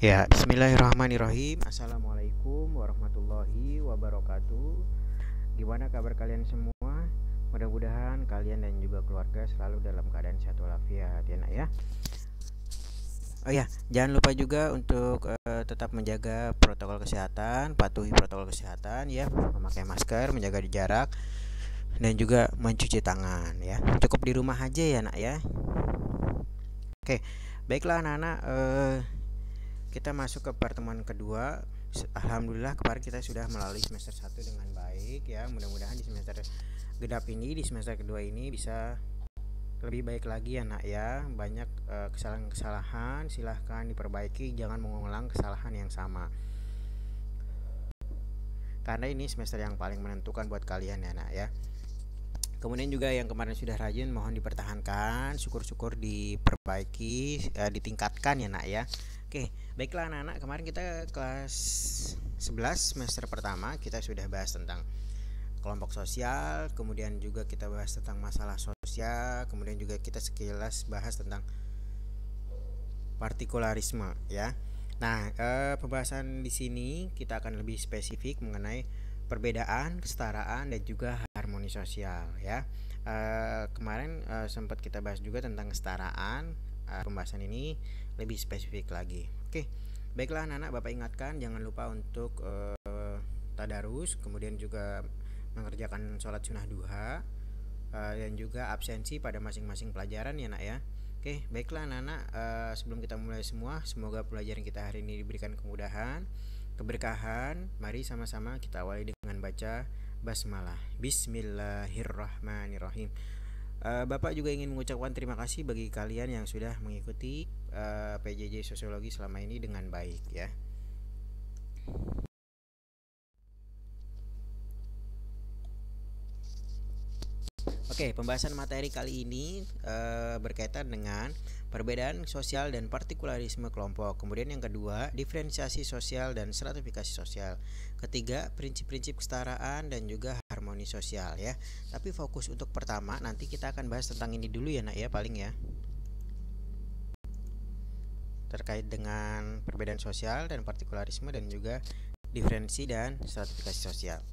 Ya, bismillahirrahmanirrahim. Assalamualaikum warahmatullahi wabarakatuh. Gimana kabar kalian semua? Mudah-mudahan kalian dan juga keluarga selalu dalam keadaan sehat walafiat ya nak ya. Oh ya, jangan lupa juga untuk tetap menjaga protokol kesehatan, patuhi protokol kesehatan ya, memakai masker, menjaga jarak dan juga mencuci tangan ya. Cukup di rumah aja ya nak ya. Oke, baiklah anak-anak, kita masuk ke pertemuan kedua. Alhamdulillah kemarin kita sudah melalui semester 1 dengan baik ya. Mudah-mudahan di semester genap ini, di semester kedua ini bisa lebih baik lagi ya nak ya. Banyak kesalahan-kesalahan, silahkan diperbaiki, jangan mengulang kesalahan yang sama. Karena ini semester yang paling menentukan buat kalian ya nak ya. Kemudian juga yang kemarin sudah rajin mohon dipertahankan, syukur-syukur diperbaiki, ditingkatkan ya nak ya. Oke, baiklah anak-anak, kemarin kita kelas 11 semester pertama kita sudah bahas tentang kelompok sosial, kemudian juga kita bahas tentang masalah sosial, kemudian juga kita sekilas bahas tentang partikularisme ya. Nah, pembahasan di sini kita akan lebih spesifik mengenai perbedaan, kesetaraan dan juga harmoni sosial ya. Kemarin sempat kita bahas juga tentang kesetaraan. Pembahasan ini lebih spesifik lagi. Oke, baiklah anak-anak, Bapak ingatkan jangan lupa untuk tadarus, kemudian juga mengerjakan sholat sunnah duha, dan juga absensi pada masing-masing pelajaran ya nak ya. Oke, baiklah anak-anak, sebelum kita mulai semua, semoga pelajaran kita hari ini diberikan kemudahan, keberkahan. Mari sama-sama kita awali dengan baca basmalah. Bismillahirrahmanirrahim. Bapak juga ingin mengucapkan terima kasih bagi kalian yang sudah mengikuti PJJ Sosiologi selama ini dengan baik ya. Oke, pembahasan materi kali ini berkaitan dengan perbedaan sosial dan partikularisme kelompok. Kemudian yang kedua, diferensiasi sosial dan stratifikasi sosial. Ketiga, prinsip-prinsip kesetaraan dan juga harmoni sosial ya. Tapi fokus untuk pertama nanti kita akan bahas tentang ini dulu ya nak ya, paling ya. Terkait dengan perbedaan sosial dan partikularisme dan juga diferensi dan stratifikasi sosial.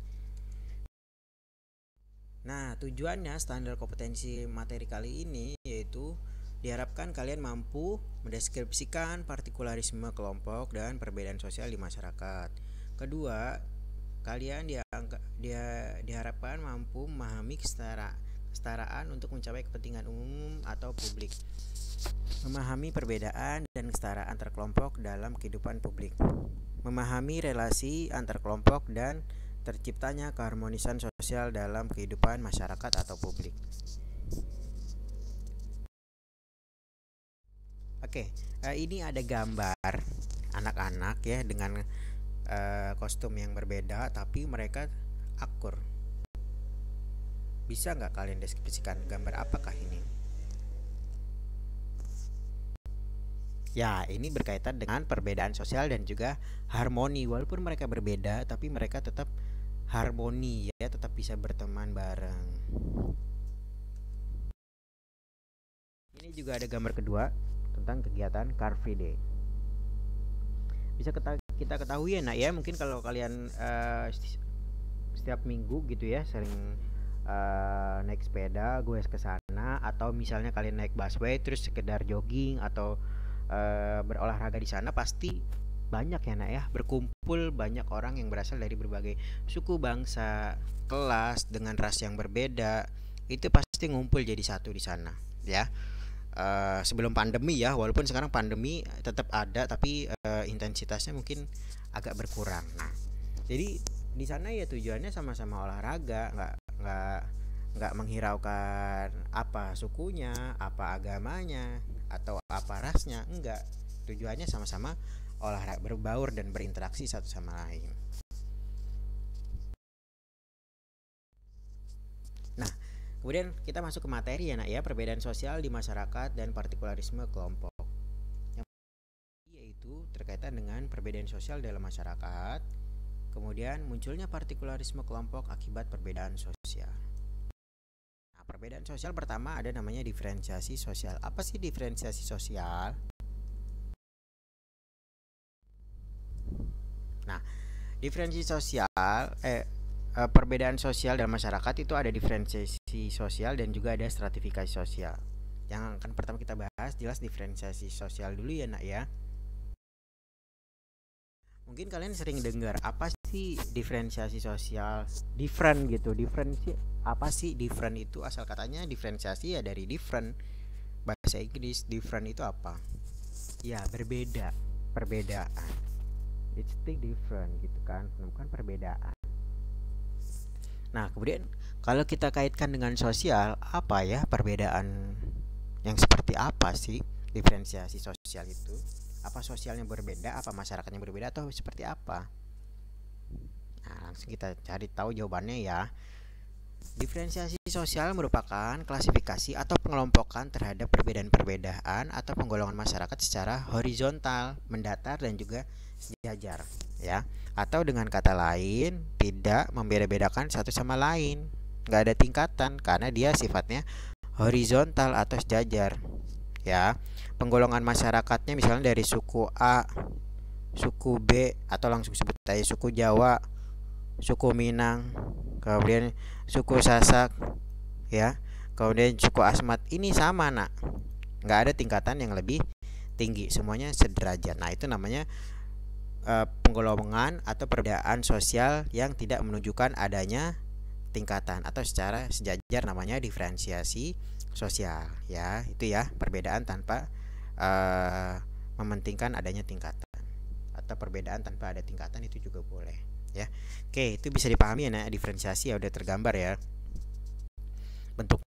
Nah, tujuannya standar kompetensi materi kali ini yaitu diharapkan kalian mampu mendeskripsikan partikularisme kelompok dan perbedaan sosial di masyarakat. Kedua, kalian diharapkan mampu memahami kesetaraan untuk mencapai kepentingan umum atau publik. Memahami perbedaan dan kesetaraan antar kelompok dalam kehidupan publik. Memahami relasi antar kelompok dan terciptanya keharmonisan sosial dalam kehidupan masyarakat atau publik. Oke, ini ada gambar anak-anak ya dengan kostum yang berbeda tapi mereka akur. Bisa nggak kalian deskripsikan gambar apakah ini? Ya, ini berkaitan dengan perbedaan sosial dan juga harmoni. Walaupun mereka berbeda tapi mereka tetap harmoni ya, tetap bisa berteman bareng. Ini juga ada gambar kedua tentang kegiatan Car Free Day. Bisa kita ketahui ya nak ya, mungkin kalau kalian setiap minggu gitu ya sering naik sepeda gue ke sana, atau misalnya kalian naik busway terus sekedar jogging atau berolahraga di sana, pasti banyak ya nak ya, berkumpul banyak orang yang berasal dari berbagai suku, bangsa, kelas dengan ras yang berbeda. Itu pasti ngumpul jadi satu di sana ya. Sebelum pandemi ya, walaupun sekarang pandemi tetap ada tapi intensitasnya mungkin agak berkurang. Nah, jadi di sana ya tujuannya sama-sama olahraga, nggak nggak menghiraukan apa sukunya, apa agamanya, atau apa rasnya, enggak. Tujuannya sama-sama olahraga, berbaur dan berinteraksi satu sama lain. Nah, kemudian kita masuk ke materi ya nak ya, perbedaan sosial di masyarakat dan partikularisme kelompok. Yang yaitu terkaitan dengan perbedaan sosial dalam masyarakat, kemudian munculnya partikularisme kelompok akibat perbedaan sosial. Nah, perbedaan sosial pertama ada namanya diferensiasi sosial. Apa sih diferensiasi sosial? Nah, diferensi sosial perbedaan sosial dalam masyarakat itu ada diferensiasi sosial dan juga ada stratifikasi sosial. Yang akan pertama kita bahas jelas diferensiasi sosial dulu ya nak ya. Mungkin kalian sering dengar apa sih diferensiasi sosial? Different gitu. Diferensi apa sih different itu? Asal katanya diferensiasi ya dari different. Bahasa Inggris different itu apa? Ya, berbeda, perbedaan. It's the different gitu kan, bukan perbedaan. Nah, kemudian kalau kita kaitkan dengan sosial, apa ya perbedaan yang seperti apa sih diferensiasi sosial itu? Apa sosialnya berbeda, apa masyarakatnya berbeda, atau seperti apa? Nah, langsung kita cari tahu jawabannya ya. Diferensiasi sosial merupakan klasifikasi atau pengelompokan terhadap perbedaan-perbedaan atau penggolongan masyarakat secara horizontal, mendatar dan juga sejajar, ya. Atau dengan kata lain, tidak membeda-bedakan satu sama lain. Nggak ada tingkatan karena dia sifatnya horizontal atau sejajar, ya. Penggolongan masyarakatnya misalnya dari suku A, suku B, atau langsung sebut aja suku Jawa, suku Minang, kemudian suku Sasak, ya, kemudian suku Asmat, ini sama nak, nggak ada tingkatan yang lebih tinggi, semuanya sederajat. Nah, itu namanya penggolongan atau perbedaan sosial yang tidak menunjukkan adanya tingkatan atau secara sejajar, namanya diferensiasi sosial, ya. Itu ya, perbedaan tanpa mementingkan adanya tingkatan, atau perbedaan tanpa ada tingkatan itu juga boleh, ya. Oke, itu bisa dipahami ya nah, diferensiasi ya udah tergambar ya bentuk.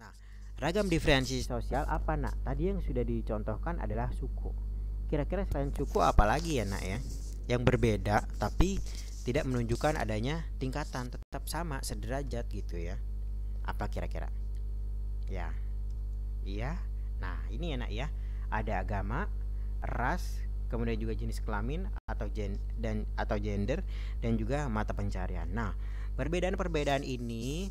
Nah, ragam diferensiasi sosial apa nak? Tadi yang sudah dicontohkan adalah suku. Kira-kira selain suku apa lagi ya nak ya? Yang berbeda tapi tidak menunjukkan adanya tingkatan, tetap sama sederajat gitu ya. Apa kira-kira? Ya. Iya. Nah, ini ya nak ya. Ada agama, ras, kemudian juga jenis kelamin atau gender dan juga mata pencarian. Nah, perbedaan-perbedaan ini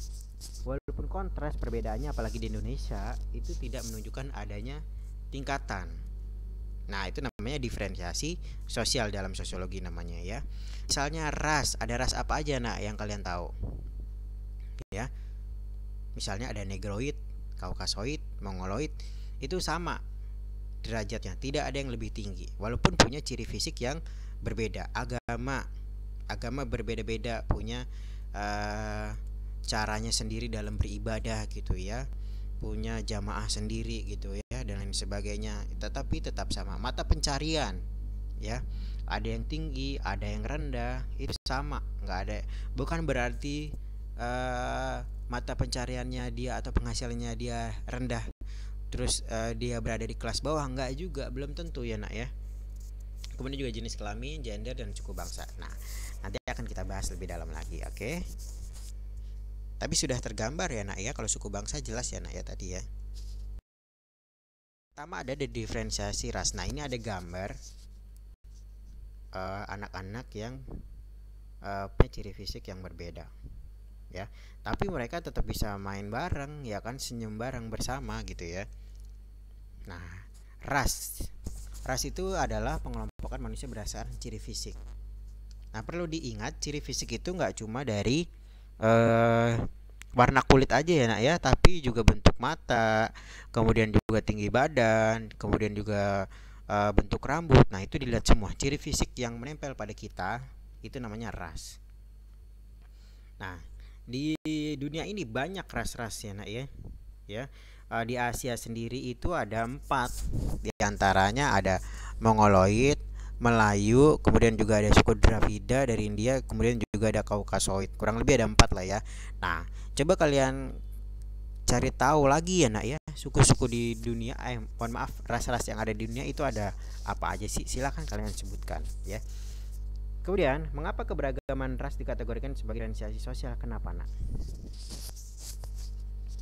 walaupun kontras perbedaannya apalagi di Indonesia itu tidak menunjukkan adanya tingkatan. Nah, itu namanya diferensiasi sosial dalam sosiologi namanya ya. Misalnya ras, ada ras apa aja nak yang kalian tahu? Ya. Misalnya ada negroid, kaukasoid, mongoloid, itu sama derajatnya, tidak ada yang lebih tinggi walaupun punya ciri fisik yang berbeda. Agama berbeda-beda, punya caranya sendiri dalam beribadah gitu ya, punya jamaah sendiri gitu ya, dan lain sebagainya, tetapi tetap sama. Mata pencarian ya, ada yang tinggi, ada yang rendah, itu sama, nggak ada, bukan berarti mata pencariannya dia atau penghasilannya dia rendah terus dia berada di kelas bawah, enggak juga, belum tentu ya nak ya. Kemudian juga jenis kelamin, gender dan suku bangsa. Nah, nanti akan kita bahas lebih dalam lagi, oke? Tapi sudah tergambar ya nak ya, kalau suku bangsa jelas ya nak ya tadi ya. Pertama ada diferensiasi ras. Nah, ini ada gambar anak-anak yang punya ciri fisik yang berbeda ya, tapi mereka tetap bisa main bareng ya kan, senyum bareng bersama gitu ya. Nah, ras itu adalah pengelompokan manusia berdasarkan ciri fisik. Nah, perlu diingat ciri fisik itu nggak cuma dari warna kulit aja ya nak ya, tapi juga bentuk mata, kemudian juga tinggi badan, kemudian juga bentuk rambut. Nah, itu dilihat semua, ciri fisik yang menempel pada kita itu namanya ras. Nah, di dunia ini banyak ras-ras ya nak ya. Di Asia sendiri itu ada 4. Di antaranya ada Mongoloid, Melayu, kemudian juga ada suku Dravida dari India, kemudian juga ada Kaukasoid. Kurang lebih ada 4 lah ya. Nah, coba kalian cari tahu lagi ya nak ya, suku-suku di dunia, mohon maaf, ras-ras yang ada di dunia itu ada apa aja sih? Silahkan kalian sebutkan ya. Kemudian, mengapa keberagaman ras dikategorikan sebagai diferensiasi sosial? Kenapa nak?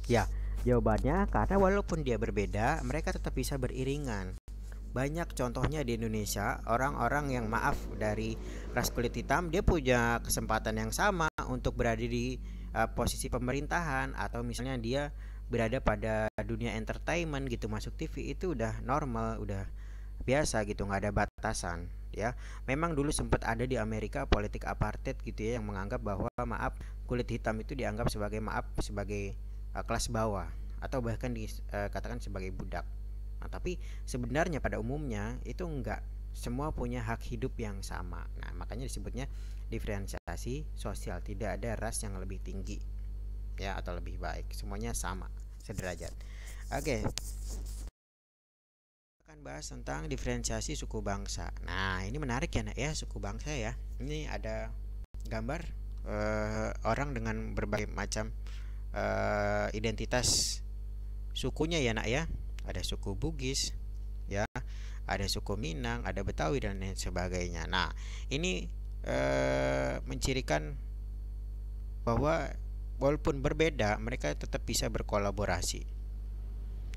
Ya, jawabannya karena walaupun dia berbeda, mereka tetap bisa beriringan. Banyak contohnya di Indonesia, orang-orang yang maaf dari ras kulit hitam, dia punya kesempatan yang sama untuk berada di posisi pemerintahan, atau misalnya dia berada pada dunia entertainment gitu, masuk TV, itu udah normal, udah biasa gitu, nggak ada batasan. ya. Memang dulu sempat ada di Amerika politik apartheid gitu ya, yang menganggap bahwa maaf, kulit hitam itu dianggap sebagai sebagai kelas bawah atau bahkan dikatakan sebagai budak. Nah, tapi sebenarnya pada umumnya itu enggak, semua punya hak hidup yang sama. Nah, makanya disebutnya diferensiasi sosial, tidak ada ras yang lebih tinggi ya atau lebih baik, semuanya sama, sederajat. Oke, akan bahas tentang diferensiasi suku bangsa. Nah, ini menarik ya nak ya, suku bangsa ya. Ini ada gambar orang dengan berbagai macam identitas sukunya ya nak ya. Ada suku Bugis ya, ada suku Minang, ada Betawi dan lain sebagainya. Nah, ini mencirikan bahwa walaupun berbeda, mereka tetap bisa berkolaborasi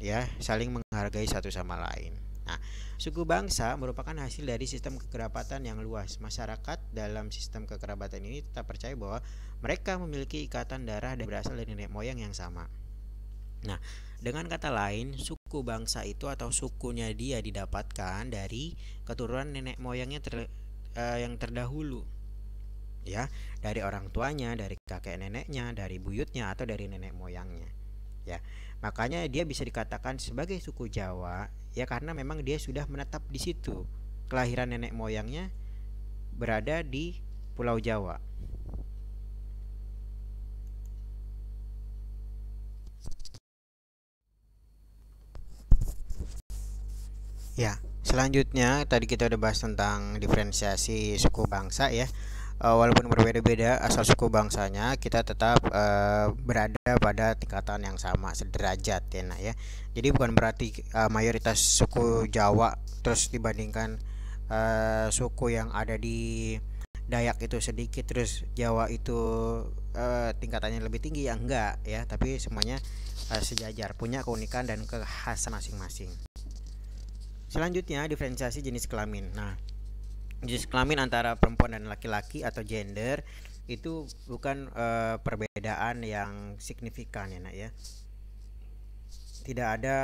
ya, saling menghargai satu sama lain. Nah, suku bangsa merupakan hasil dari sistem kekerabatan yang luas. Masyarakat dalam sistem kekerabatan ini tetap percaya bahwa mereka memiliki ikatan darah dan berasal dari nenek moyang yang sama. Nah, dengan kata lain, suku bangsa itu atau sukunya dia didapatkan dari keturunan nenek moyangnya yang terdahulu, ya, dari orang tuanya, dari kakek neneknya, dari buyutnya atau dari nenek moyangnya. Ya, makanya dia bisa dikatakan sebagai suku Jawa, ya karena memang dia sudah menetap di situ. Kelahiran nenek moyangnya berada di Pulau Jawa. Ya, selanjutnya tadi kita udah bahas tentang diferensiasi suku bangsa ya. Walaupun berbeda-beda asal suku bangsanya, kita tetap berada pada tingkatan yang sama, sederajat ya nak ya. Jadi bukan berarti mayoritas suku Jawa terus dibandingkan suku yang ada di Dayak itu sedikit, terus Jawa itu tingkatannya lebih tinggi, ya enggak ya, tapi semuanya sejajar, punya keunikan dan kekhasan masing-masing. Selanjutnya diferensiasi jenis kelamin. Nah, jenis kelamin antara perempuan dan laki-laki atau gender itu bukan perbedaan yang signifikan ya nak ya. Tidak ada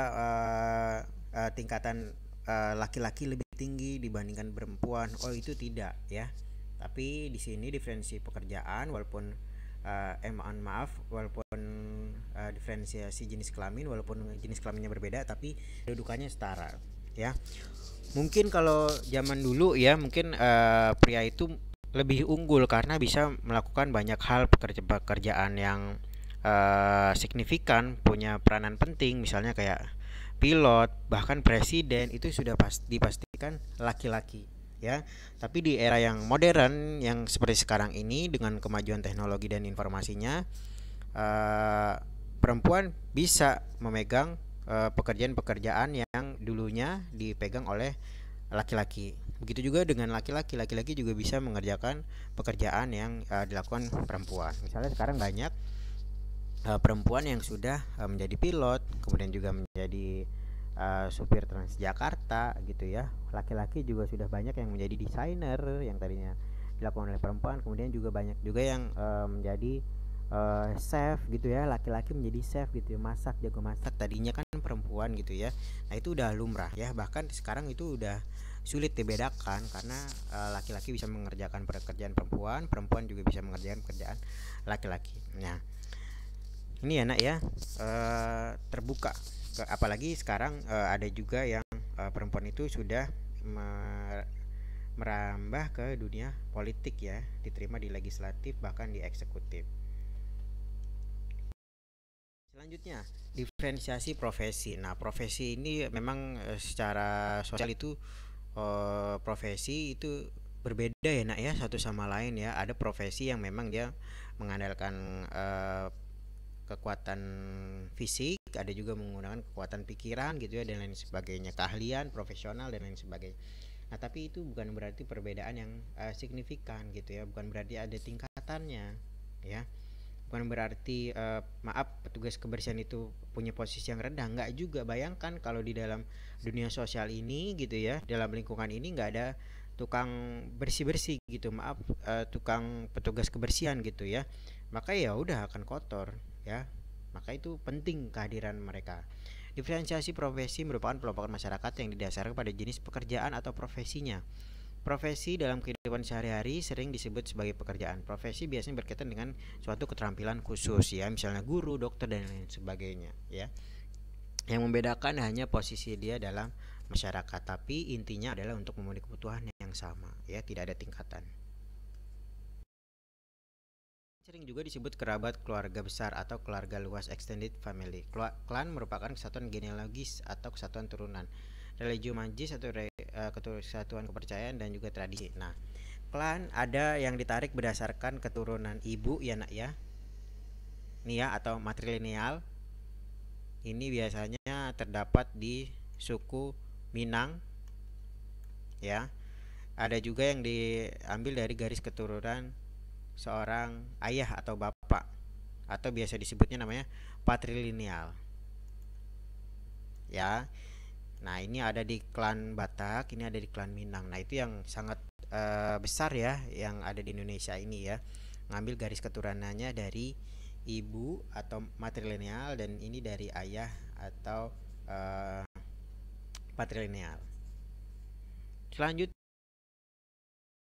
tingkatan laki-laki lebih tinggi dibandingkan perempuan. Oh, itu tidak ya. Tapi di sini diferensi pekerjaan walaupun maaf, walaupun diferensiasi jenis kelamin, walaupun jenis kelaminnya berbeda tapi kedudukannya setara ya. Mungkin kalau zaman dulu ya, mungkin pria itu lebih unggul karena bisa melakukan banyak hal pekerjaan yang signifikan, punya peranan penting, misalnya kayak pilot, bahkan presiden itu sudah dipastikan laki-laki ya. Tapi di era yang modern yang seperti sekarang ini dengan kemajuan teknologi dan informasinya, perempuan bisa memegang pekerjaan-pekerjaan yang dulunya dipegang oleh laki-laki. Begitu juga dengan laki-laki juga bisa mengerjakan pekerjaan yang dilakukan perempuan. Misalnya sekarang banyak perempuan yang sudah menjadi pilot, kemudian juga menjadi supir Transjakarta gitu ya. Laki-laki juga sudah banyak yang menjadi desainer yang tadinya dilakukan oleh perempuan, kemudian juga banyak juga yang menjadi chef gitu ya, laki-laki menjadi chef gitu ya, jago masak tadinya kan perempuan gitu ya. Nah, itu udah lumrah ya, bahkan sekarang itu udah sulit dibedakan karena laki-laki bisa mengerjakan pekerjaan perempuan, perempuan juga bisa mengerjakan pekerjaan laki-laki. Nah, ini ya nak ya, terbuka apalagi sekarang ada juga yang perempuan itu sudah merambah ke dunia politik ya, diterima di legislatif bahkan di eksekutif. Selanjutnya, diferensiasi profesi. Nah, profesi ini memang secara sosial itu profesi itu berbeda ya nak ya, satu sama lain ya. Ada profesi yang memang dia mengandalkan kekuatan fisik, ada juga menggunakan kekuatan pikiran gitu ya dan lain sebagainya, keahlian profesional dan lain sebagainya. Nah, tapi itu bukan berarti perbedaan yang signifikan gitu ya, bukan berarti ada tingkatannya ya. Bukan berarti maaf, petugas kebersihan itu punya posisi yang rendah, enggak juga. Bayangkan kalau di dalam dunia sosial ini gitu ya, dalam lingkungan ini nggak ada tukang bersih-bersih gitu, maaf, tukang petugas kebersihan gitu ya, maka ya udah akan kotor ya. Maka itu penting kehadiran mereka. Diferensiasi profesi merupakan pelompokan masyarakat yang didasarkan pada jenis pekerjaan atau profesinya. Profesi dalam kehidupan sehari-hari sering disebut sebagai pekerjaan. Profesi biasanya berkaitan dengan suatu keterampilan khusus ya, misalnya guru, dokter dan lain sebagainya ya. Yang membedakan hanya posisi dia dalam masyarakat, tapi intinya adalah untuk memenuhi kebutuhan yang sama ya, tidak ada tingkatan. Sering juga disebut kerabat keluarga besar atau keluarga luas extended family. Klan merupakan kesatuan genealogis atau kesatuan turunan. Religio magis atau kesatuan kepercayaan dan juga tradisi. Nah, klan ada yang ditarik berdasarkan keturunan ibu ya nak ya. Nih ya atau matrilineal. Ini biasanya terdapat di suku Minang ya. Ada juga yang diambil dari garis keturunan seorang ayah atau bapak atau biasa disebutnya namanya patrilineal ya. Nah, ini ada di klan Batak, ini ada di klan Minang. Nah, itu yang sangat besar ya yang ada di Indonesia ini ya. Ngambil garis keturunannya dari ibu atau matrilineal dan ini dari ayah atau patrilineal. Selanjutnya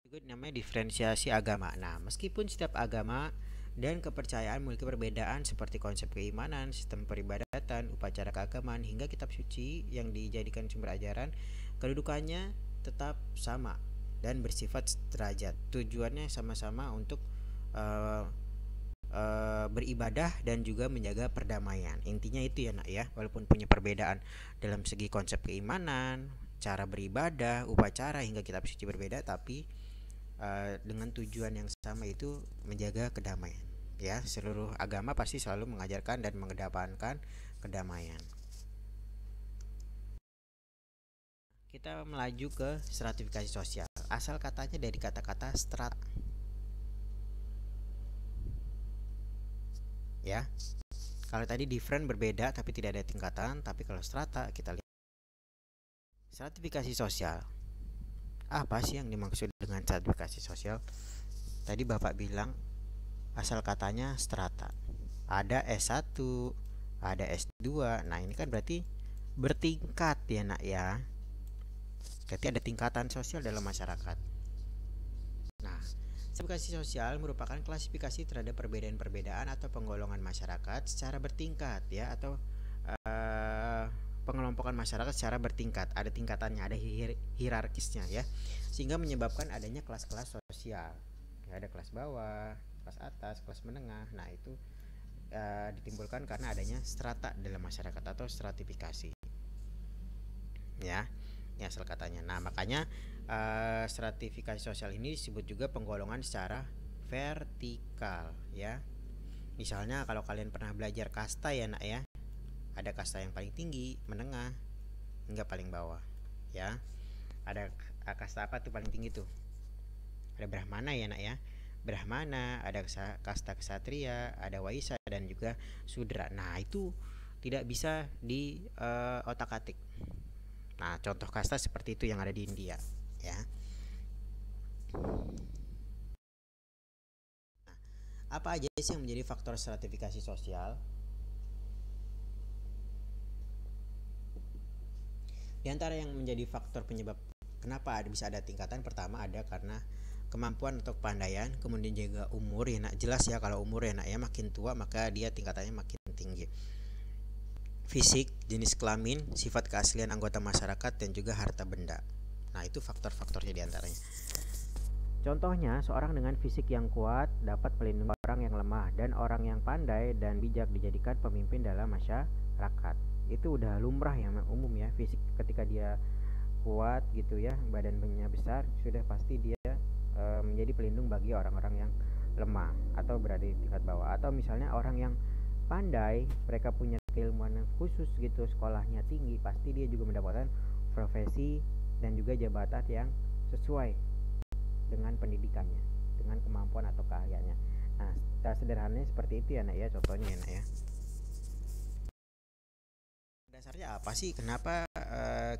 juga namanya diferensiasi agama. Nah, meskipun setiap agama dan kepercayaan memiliki perbedaan seperti konsep keimanan, sistem peribadatan, upacara keagamaan, hingga kitab suci yang dijadikan sumber ajaran, kedudukannya tetap sama dan bersifat sederajat. Tujuannya sama-sama untuk uh, beribadah dan juga menjaga perdamaian. Intinya itu ya nak ya, walaupun punya perbedaan dalam segi konsep keimanan, cara beribadah, upacara hingga kitab suci berbeda, tapi dengan tujuan yang sama itu menjaga kedamaian ya. Seluruh agama pasti selalu mengajarkan dan mengedepankan kedamaian. Kita melaju ke stratifikasi sosial. Asal katanya dari kata-kata strata ya. Kalau tadi different berbeda tapi tidak ada tingkatan, tapi kalau strata kita lihat stratifikasi sosial. Apa sih yang dimaksud dengan stratifikasi sosial? Tadi Bapak bilang asal katanya strata. Ada S1, ada S2. Nah, ini kan berarti bertingkat ya nak ya. Berarti ada tingkatan sosial dalam masyarakat. Nah, stratifikasi sosial merupakan klasifikasi terhadap perbedaan-perbedaan atau penggolongan masyarakat secara bertingkat ya, atau pengelompokan masyarakat secara bertingkat, ada tingkatannya, ada hierarkisnya ya, sehingga menyebabkan adanya kelas-kelas sosial ya, ada kelas bawah, kelas atas, kelas menengah. Nah, itu ditimbulkan karena adanya strata dalam masyarakat atau stratifikasi ya, ini asal katanya. Nah, makanya stratifikasi sosial ini disebut juga penggolongan secara vertikal ya. Misalnya kalau kalian pernah belajar kasta ya nak ya, ada kasta yang paling tinggi, menengah, hingga paling bawah ya. Ada kasta apa tuh paling tinggi tuh? Ada Brahmana ya nak ya. Brahmana, ada kasta kesatria, ada Waisa dan juga Sudra. Nah, itu tidak bisa di otak-atik. Nah, contoh kasta seperti itu yang ada di India ya. Nah, apa aja sih yang menjadi faktor stratifikasi sosial? Di antara yang menjadi faktor penyebab kenapa bisa ada tingkatan, pertama ada karena kemampuan atau kepandaian, kemudian juga umur ya nak. Jelas ya kalau umur ya nak ya, makin tua maka dia tingkatannya makin tinggi. Fisik, jenis kelamin, sifat keaslian anggota masyarakat dan juga harta benda. Nah, itu faktor-faktornya diantaranya. Contohnya, seorang dengan fisik yang kuat dapat melindungi orang yang lemah, dan orang yang pandai dan bijak dijadikan pemimpin dalam masyarakat. Itu udah lumrah ya, umum ya. Fisik ketika dia kuat gitu ya, badannya besar, sudah pasti dia menjadi pelindung bagi orang-orang yang lemah atau berada di tingkat bawah. Atau misalnya orang yang pandai, mereka punya keilmuan yang khusus gitu, sekolahnya tinggi, pasti dia juga mendapatkan profesi dan juga jabatan yang sesuai dengan pendidikannya, dengan kemampuan atau keahliannya. Nah, sederhananya seperti itu ya nak ya, contohnya ya nak ya. Dasarnya apa sih kenapa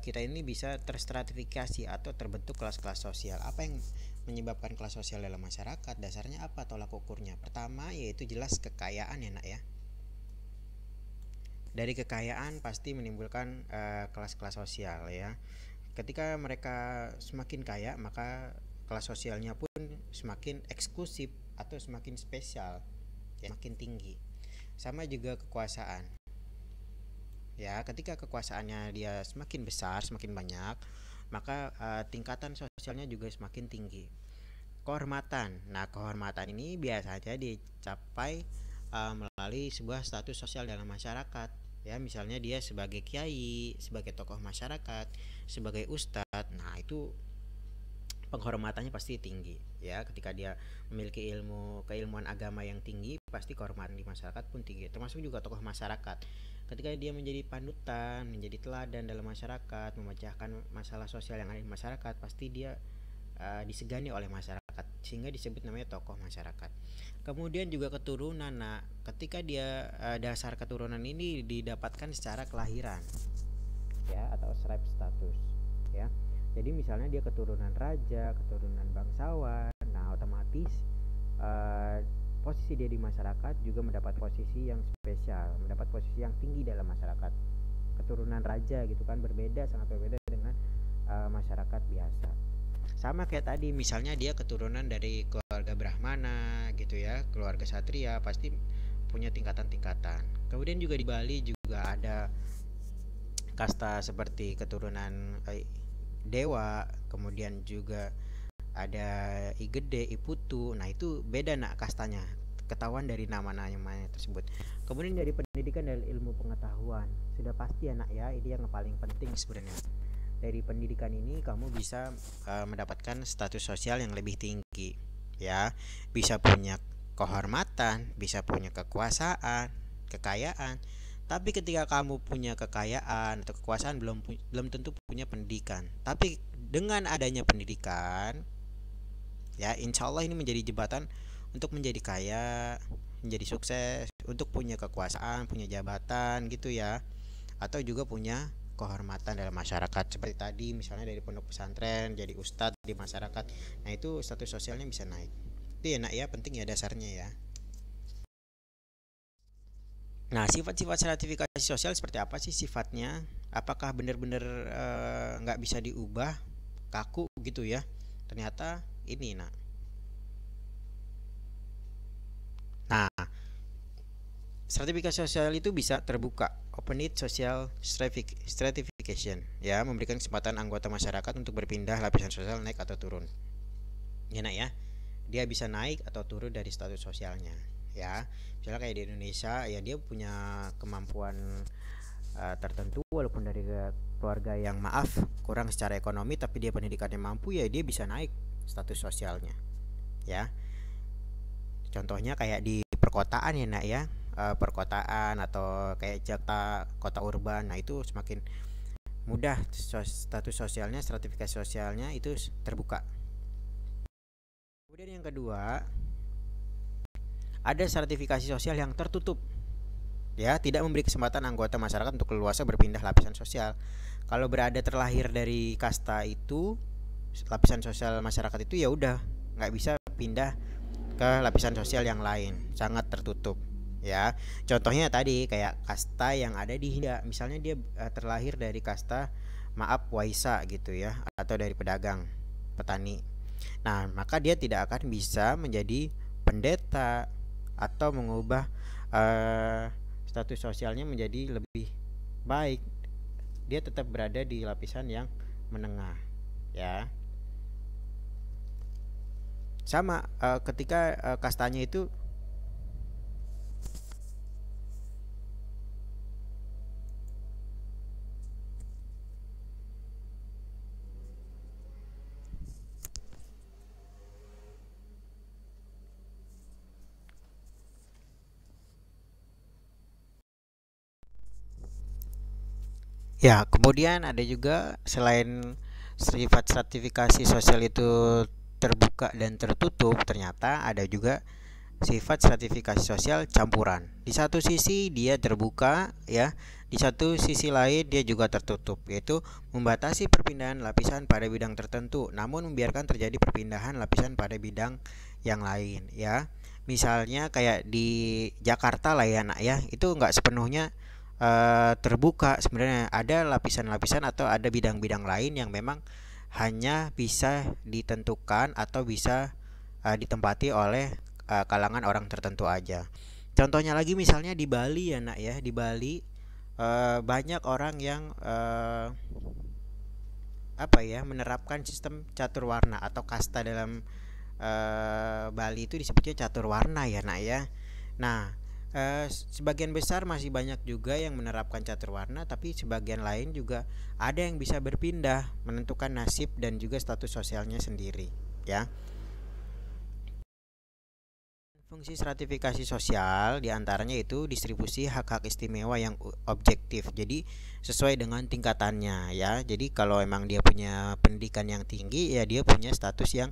kita ini bisa terstratifikasi atau terbentuk kelas-kelas sosial? Apa yang menyebabkan kelas sosial dalam masyarakat? Dasarnya apa tolak ukurnya? Pertama yaitu jelas kekayaan ya nak ya. Dari kekayaan pasti menimbulkan kelas-kelas sosial ya. Ketika mereka semakin kaya, maka kelas sosialnya pun semakin eksklusif atau semakin spesial, ya, semakin tinggi. Sama juga kekuasaan. Ya, ketika kekuasaannya dia semakin besar, semakin banyak, maka tingkatan sosialnya juga semakin tinggi. Kehormatan. Nah, kehormatan ini biasanya dicapai melalui sebuah status sosial dalam masyarakat. Ya, misalnya dia sebagai kiai, sebagai tokoh masyarakat, sebagai ustadz. Nah, itu penghormatannya pasti tinggi. Ya, ketika dia memiliki keilmuan agama yang tinggi, pasti kehormatan di masyarakat pun tinggi. Termasuk juga tokoh masyarakat. Ketika dia menjadi panutan, menjadi teladan dalam masyarakat, memecahkan masalah sosial yang ada di masyarakat, pasti dia disegani oleh masyarakat, sehingga disebut namanya tokoh masyarakat. Kemudian juga keturunan. Nah, ketika dia dasar keturunan ini didapatkan secara kelahiran, ya, atau stripe status, ya. Jadi misalnya dia keturunan raja, keturunan bangsawan, nah otomatis uh, posisi dia di masyarakat juga mendapat posisi yang spesial, mendapat posisi yang tinggi dalam masyarakat. Keturunan raja gitu kan, sangat berbeda dengan masyarakat biasa. Sama kayak tadi, misalnya dia keturunan dari keluarga Brahmana gitu ya, keluarga Satria, pasti punya tingkatan-tingkatan. Kemudian juga di Bali juga ada kasta seperti keturunan dewa, kemudian juga ada I Gede, I Putu. Nah, itu beda nak kastanya, ketahuan dari nama-namanya tersebut. Kemudian dari pendidikan dan ilmu pengetahuan, sudah pasti anak ya, ini yang paling penting sebenarnya. Dari pendidikan ini kamu bisa mendapatkan status sosial yang lebih tinggi, ya, bisa punya kehormatan, bisa punya kekuasaan, kekayaan. Tapi ketika kamu punya kekayaan atau kekuasaan, belum tentu punya pendidikan. Tapi dengan adanya pendidikan, ya, insya Allah ini menjadi jembatan untuk menjadi kaya, menjadi sukses, untuk punya kekuasaan, punya jabatan gitu ya, atau juga punya kehormatan dalam masyarakat seperti tadi, misalnya dari pondok pesantren jadi ustadz di masyarakat. Nah, itu status sosialnya bisa naik. Itu ya nak ya, penting ya dasarnya ya. Nah, sifat-sifat sertifikasi sosial seperti apa sih sifatnya? Apakah benar-benar nggak bisa diubah, kaku gitu ya? Ternyata ini, nah, sertifikasi sosial itu bisa terbuka, open it social stratification, ya, memberikan kesempatan anggota masyarakat untuk berpindah lapisan sosial, naik atau turun. Ya nak ya, dia bisa naik atau turun dari status sosialnya, ya. Misalnya kayak di Indonesia, ya, dia punya kemampuan tertentu, walaupun dari keluarga yang maaf kurang secara ekonomi, tapi dia pendidikannya mampu, ya dia bisa naik status sosialnya, ya. Contohnya kayak di perkotaan ya nak ya, perkotaan atau kayak Jakarta kota urban. Nah, itu semakin mudah status sosialnya, stratifikasi sosialnya itu terbuka. Kemudian yang kedua, ada sertifikasi sosial yang tertutup, ya, tidak memberi kesempatan anggota masyarakat untuk leluasa berpindah lapisan sosial. Kalau berada terlahir dari kasta itu, lapisan sosial masyarakat itu, ya udah nggak bisa pindah ke lapisan sosial yang lain, sangat tertutup, ya. Contohnya tadi kayak kasta yang ada di Hindia, misalnya dia terlahir dari kasta maaf Waisa gitu ya, atau dari pedagang, petani. Nah, maka dia tidak akan bisa menjadi pendeta atau mengubah status sosialnya menjadi lebih baik. Dia tetap berada di lapisan yang menengah, ya. Sama ketika kastanya itu ya. Kemudian ada juga, selain sifat sertifikasi sosial itu terbuka dan tertutup, ternyata ada juga sifat stratifikasi sosial campuran. Di satu sisi dia terbuka, ya, di satu sisi lain dia juga tertutup, yaitu membatasi perpindahan lapisan pada bidang tertentu, namun membiarkan terjadi perpindahan lapisan pada bidang yang lain, ya. Misalnya kayak di Jakarta lah ya nak ya, itu nggak sepenuhnya terbuka. Sebenarnya ada lapisan-lapisan atau ada bidang-bidang lain yang memang hanya bisa ditentukan atau bisa ditempati oleh kalangan orang tertentu aja. Contohnya lagi misalnya di Bali ya nak ya, di Bali banyak orang yang apa ya, menerapkan sistem catur warna atau kasta dalam Bali itu disebutnya catur warna ya nak ya. Nah, sebagian besar masih banyak juga yang menerapkan catur warna, tapi sebagian lain juga ada yang bisa berpindah menentukan nasib dan juga status sosialnya sendiri ya. Fungsi stratifikasi sosial diantaranya itu distribusi hak-hak istimewa yang objektif. Jadi sesuai dengan tingkatannya ya. Jadi kalau emang dia punya pendidikan yang tinggi ya dia punya status yang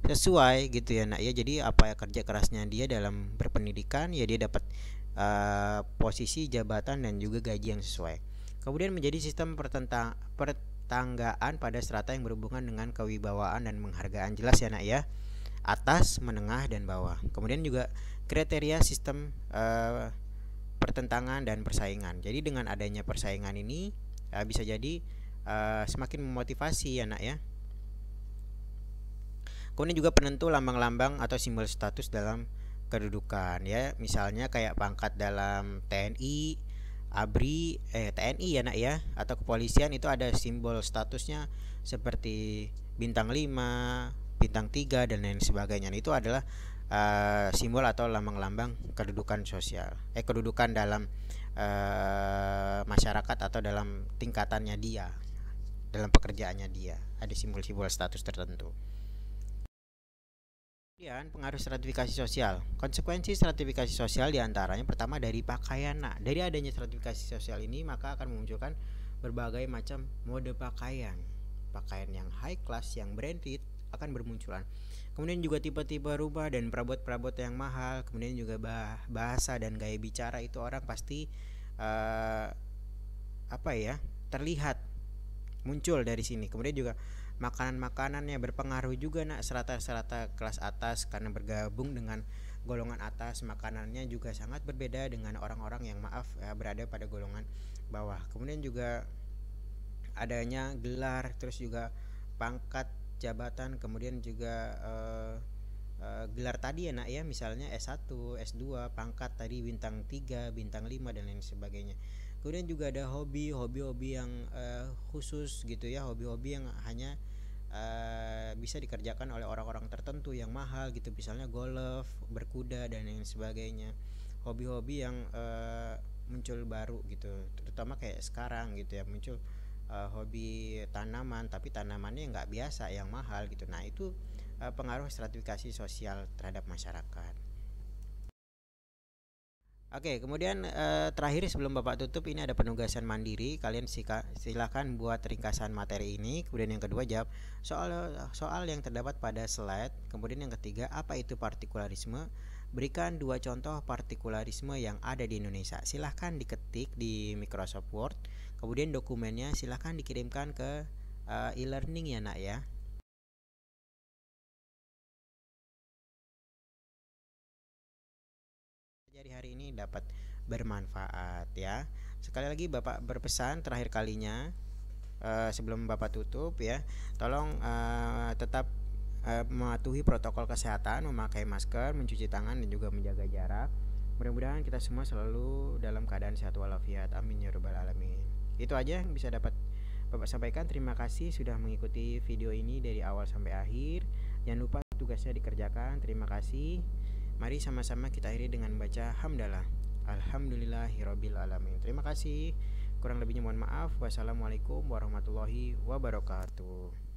sesuai gitu ya nak ya. Jadi apa ya kerja kerasnya dia dalam berpendidikan ya dia dapat posisi jabatan dan juga gaji yang sesuai. Kemudian menjadi sistem pertanggaan pada strata yang berhubungan dengan kewibawaan dan penghargaan, jelas ya nak ya, atas, menengah, dan bawah. Kemudian juga kriteria sistem pertentangan dan persaingan. Jadi dengan adanya persaingan ini bisa jadi semakin memotivasi ya nak ya. Kemudian juga penentu lambang-lambang atau simbol status dalam kedudukan ya. Misalnya kayak pangkat dalam TNI, ABRI, TNI ya nak ya, atau kepolisian itu ada simbol statusnya seperti bintang 5, bintang 3 dan lain sebagainya. Itu adalah simbol atau lambang-lambang kedudukan sosial. Kedudukan dalam masyarakat atau dalam tingkatannya dia, dalam pekerjaannya dia. Ada simbol-simbol status tertentu. Kemudian pengaruh stratifikasi sosial. Konsekuensi stratifikasi sosial diantaranya pertama dari pakaian. Nah, dari adanya stratifikasi sosial ini maka akan memunculkan berbagai macam mode pakaian. Pakaian yang high class, yang branded akan bermunculan. Kemudian juga tipe-tipe rumah dan perabot-perabot yang mahal. Kemudian juga bahasa dan gaya bicara itu orang pasti apa ya, terlihat muncul dari sini. Kemudian juga makanan-makanannya berpengaruh juga nak, serata-serata kelas atas karena bergabung dengan golongan atas, makanannya juga sangat berbeda dengan orang-orang yang berada pada golongan bawah. Kemudian juga adanya gelar, terus juga pangkat jabatan, kemudian juga gelar tadi ya nak ya, misalnya S1, S2, pangkat tadi bintang 3, bintang 5 dan lain sebagainya. Kemudian juga ada hobi-hobi yang khusus gitu ya, hobi-hobi yang hanya bisa dikerjakan oleh orang-orang tertentu yang mahal gitu, misalnya golf, berkuda dan lain sebagainya. Hobi-hobi yang muncul baru gitu, terutama kayak sekarang gitu ya, muncul hobi tanaman, tapi tanamannya nggak biasa, yang mahal gitu. Nah itu pengaruh stratifikasi sosial terhadap masyarakat. Oke, kemudian terakhir sebelum Bapak tutup ini ada penugasan mandiri. Kalian silakan buat ringkasan materi ini. Kemudian yang kedua jawab soal yang terdapat pada slide. Kemudian yang ketiga, apa itu partikularisme? Berikan dua contoh partikularisme yang ada di Indonesia. Silahkan diketik di Microsoft Word. Kemudian dokumennya silahkan dikirimkan ke e-learning ya nak ya. Jadi hari ini dapat bermanfaat ya. Sekali lagi Bapak berpesan terakhir kalinya sebelum Bapak tutup ya, tolong tetap mematuhi protokol kesehatan, memakai masker, mencuci tangan dan juga menjaga jarak. Mudah-mudahan kita semua selalu dalam keadaan sehat walafiat. Amin ya rabbal alamin. Itu aja yang bisa dapat Bapak sampaikan. Terima kasih sudah mengikuti video ini dari awal sampai akhir. Jangan lupa tugasnya dikerjakan. Terima kasih. Mari sama-sama kita akhiri dengan baca hamdalah. Alhamdulillahirabbil alamin. Terima kasih. Kurang lebihnya mohon maaf. Wassalamualaikum warahmatullahi wabarakatuh.